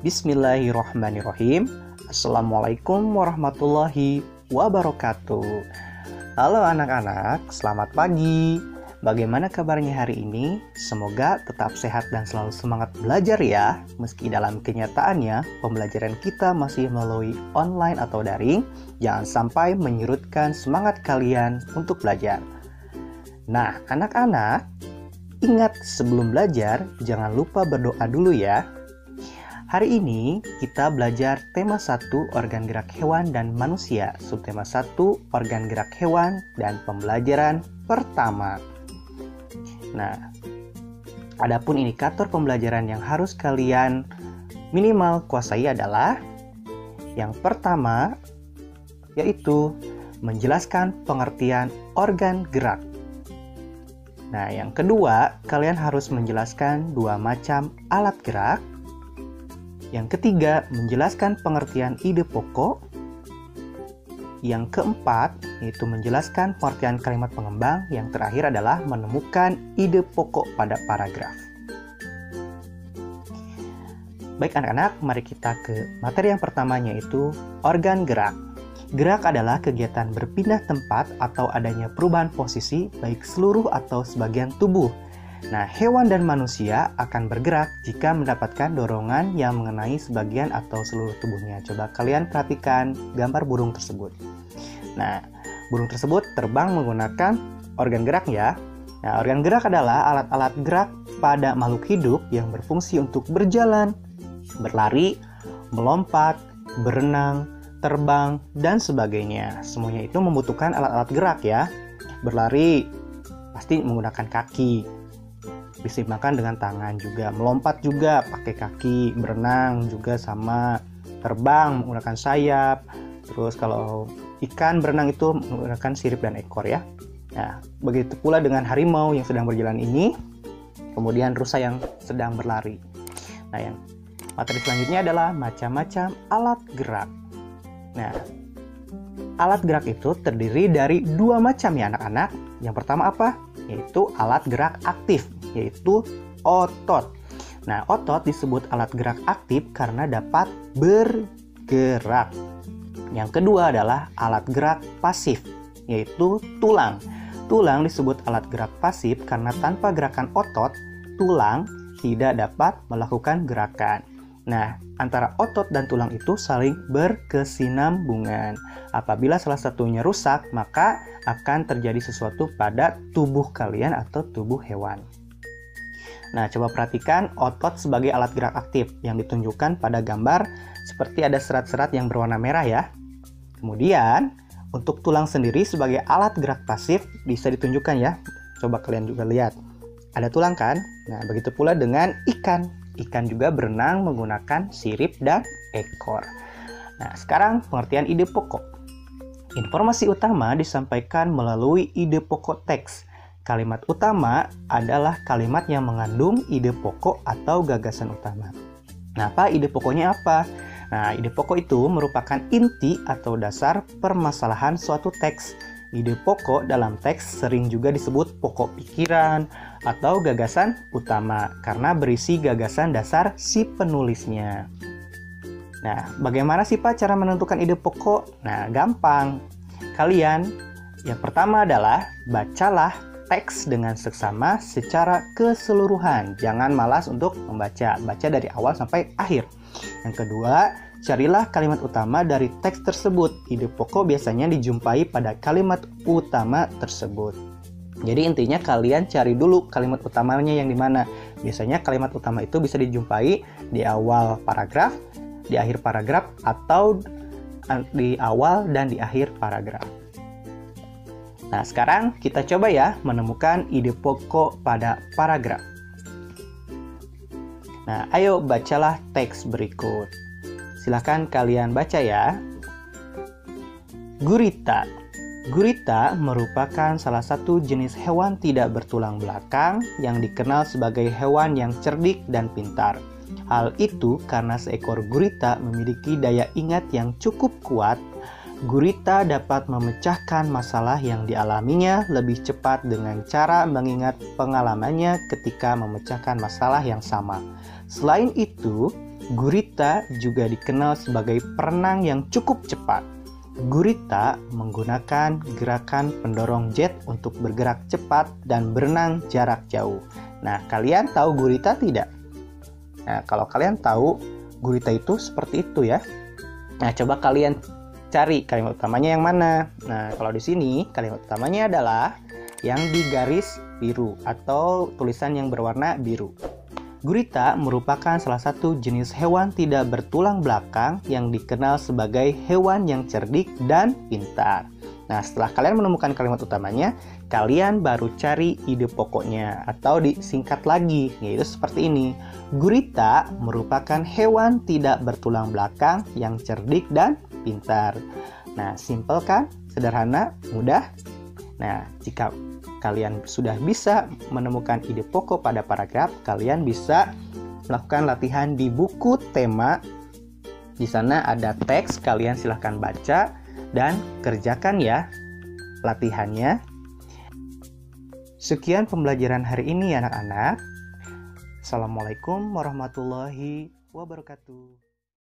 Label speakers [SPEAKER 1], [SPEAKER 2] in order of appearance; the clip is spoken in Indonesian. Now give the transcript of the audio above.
[SPEAKER 1] Bismillahirrahmanirrahim. Assalamualaikum warahmatullahi wabarakatuh. Halo anak-anak, selamat pagi. Bagaimana kabarnya hari ini? Semoga tetap sehat dan selalu semangat belajar ya. Meski dalam kenyataannya pembelajaran kita masih melalui online atau daring, jangan sampai menyurutkan semangat kalian untuk belajar. Nah, anak-anak, ingat sebelum belajar jangan lupa berdoa dulu ya. Hari ini kita belajar tema 1 organ gerak hewan dan manusia, subtema 1 organ gerak hewan dan pembelajaran pertama. Nah, adapun indikator pembelajaran yang harus kalian minimal kuasai adalah yang pertama yaitu menjelaskan pengertian organ gerak. Nah, yang kedua, kalian harus menjelaskan 2 macam alat gerak. Yang ketiga, menjelaskan pengertian ide pokok. Yang keempat, yaitu menjelaskan pengertian kalimat pengembang. Yang terakhir adalah menemukan ide pokok pada paragraf. Baik anak-anak, mari kita ke materi yang pertamanya, yaitu organ gerak. Gerak adalah kegiatan berpindah tempat atau adanya perubahan posisi, baik seluruh atau sebagian tubuh. Nah, hewan dan manusia akan bergerak jika mendapatkan dorongan yang mengenai sebagian atau seluruh tubuhnya. Coba kalian perhatikan gambar burung tersebut. Nah, burung tersebut terbang menggunakan organ gerak ya. Nah, organ gerak adalah alat-alat gerak pada makhluk hidup yang berfungsi untuk berjalan, berlari, melompat, berenang, terbang, dan sebagainya. Semuanya itu membutuhkan alat-alat gerak ya. Berlari pasti menggunakan kaki. Bisa makan dengan tangan juga, melompat juga pakai kaki, berenang juga sama, terbang menggunakan sayap. Terus kalau ikan berenang itu menggunakan sirip dan ekor ya. Nah, begitu pula dengan harimau yang sedang berjalan ini, kemudian rusa yang sedang berlari. Nah, yang materi selanjutnya adalah macam-macam alat gerak. Nah, alat gerak itu terdiri dari 2 macam ya anak-anak. Yang pertama apa? Yaitu alat gerak aktif, yaitu otot. Nah, otot disebut alat gerak aktif karena dapat bergerak. Yang kedua adalah alat gerak pasif, yaitu tulang. Tulang disebut alat gerak pasif karena tanpa gerakan otot, tulang tidak dapat melakukan gerakan. Nah, antara otot dan tulang itu saling berkesinambungan. Apabila salah satunya rusak, maka akan terjadi sesuatu pada tubuh kalian atau tubuh hewan. Nah, coba perhatikan otot sebagai alat gerak aktif yang ditunjukkan pada gambar seperti ada serat-serat yang berwarna merah ya. Kemudian, untuk tulang sendiri sebagai alat gerak pasif bisa ditunjukkan ya. Coba kalian juga lihat. Ada tulang kan? Nah, begitu pula dengan ikan. Ikan juga berenang menggunakan sirip dan ekor. Nah, sekarang pengertian ide pokok. Informasi utama disampaikan melalui ide pokok teks. Kalimat utama adalah kalimat yang mengandung ide pokok atau gagasan utama. Nah, apa ide pokoknya apa? Nah, ide pokok itu merupakan inti atau dasar permasalahan suatu teks. Ide pokok dalam teks sering juga disebut pokok pikiran atau gagasan utama karena berisi gagasan dasar si penulisnya. Nah, bagaimana sih Pak cara menentukan ide pokok? Nah, gampang. Kalian yang pertama adalah bacalah teks dengan seksama secara keseluruhan. Jangan malas untuk membaca. Baca dari awal sampai akhir. Yang kedua, carilah kalimat utama dari teks tersebut. Ide pokok biasanya dijumpai pada kalimat utama tersebut. Jadi intinya kalian cari dulu kalimat utamanya yang dimana. Biasanya kalimat utama itu bisa dijumpai di awal paragraf, di akhir paragraf, atau di awal dan di akhir paragraf. Nah, sekarang kita coba ya menemukan ide pokok pada paragraf. Nah, ayo bacalah teks berikut. Silahkan kalian baca ya. Gurita. Gurita merupakan salah satu jenis hewan tidak bertulang belakang yang dikenal sebagai hewan yang cerdik dan pintar. Hal itu karena seekor gurita memiliki daya ingat yang cukup kuat. Gurita dapat memecahkan masalah yang dialaminya lebih cepat dengan cara mengingat pengalamannya ketika memecahkan masalah yang sama. Selain itu, Gurita juga dikenal sebagai perenang yang cukup cepat. Gurita menggunakan gerakan pendorong jet untuk bergerak cepat dan berenang jarak jauh. Nah, kalian tahu gurita tidak? Nah, kalau kalian tahu, gurita itu seperti itu ya. Nah, coba kalian cari kalimat utamanya yang mana. Nah, kalau di sini kalimat utamanya adalah yang di garis biru atau tulisan yang berwarna biru. Gurita merupakan salah satu jenis hewan tidak bertulang belakang yang dikenal sebagai hewan yang cerdik dan pintar. Nah, setelah kalian menemukan kalimat utamanya, kalian baru cari ide pokoknya atau disingkat lagi, yaitu seperti ini. Gurita merupakan hewan tidak bertulang belakang yang cerdik dan pintar. Nah, simpel kan? Sederhana, mudah? Nah, jika kalian sudah bisa menemukan ide pokok pada paragraf, kalian bisa melakukan latihan di buku tema. Di sana ada teks, kalian silahkan baca dan kerjakan ya latihannya. Sekian pembelajaran hari ini anak-anak. Assalamualaikum warahmatullahi wabarakatuh.